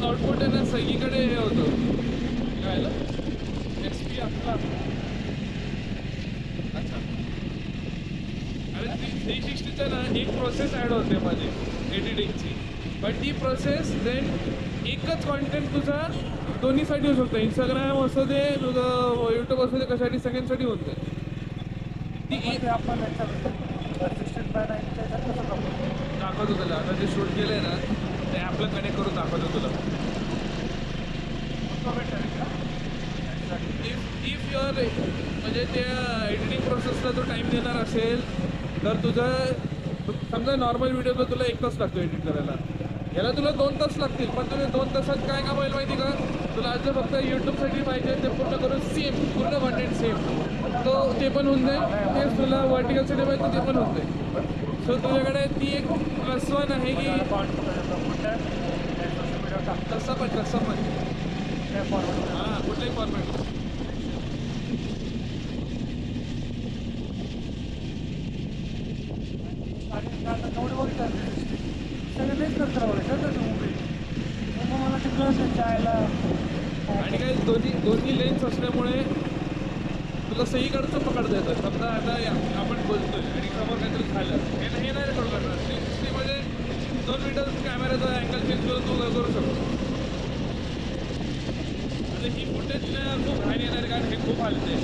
output आहे ना सगळीकडे हे होतं काय SP आपला अच्छा अरे 360चं ना एक प्रोसेस ॲड होते मध्ये एडिटिंगची पण ती प्रोसेस देन एकच कॉन्टेंट तुझा दोन्हीसाठी होऊ शकतो इंस्टाग्राम असू दे तुझं यूट्यूब असू दे कशासाठी सगळ्यांसाठी होऊन जाईल ती आपण दाखवतो तुला आता जे शूट केलंय ना ते आपलं कनेक्ट करून दाखवतो तुला इफ युअर म्हणजे त्या एडिटिंग प्रोसेसला तो टाईम देणार असेल तर तुझा समजा नॉर्मल व्हिडिओ तुला 1 तास लागतो एडिट करायला याला तुला 2 तास लागतील पण तुला 2 तासात काय काम होईल माहिती का तुला आज फक्त यूट्यूबसाठी पाहिजे ते पूर्ण करून सेम पूर्ण कॉन्टेंट सेम तो ते पण होऊन जाईल तेच तुला वर्टिकलसाठी पाहिजे ते पण होऊन जाईल सो तुझ्याकडे ती एक +1 आहे की तसं पण हां कुठलाही फॉर्मॅट आणि काय दोन्ही लेन्स असल्यामुळे तुला सगळीकडचं पकडता येतं समजा आता आपण बोलतोय आणि समोर काहीतरी झालं हे नाही रेकॉर्ड करणार 360मध्ये 2 मीटर कॅमेराचा अँगल चेंज करून तू करू शकतो आता ही फुटेज खूप घाण येणार कारण हे खूप हलते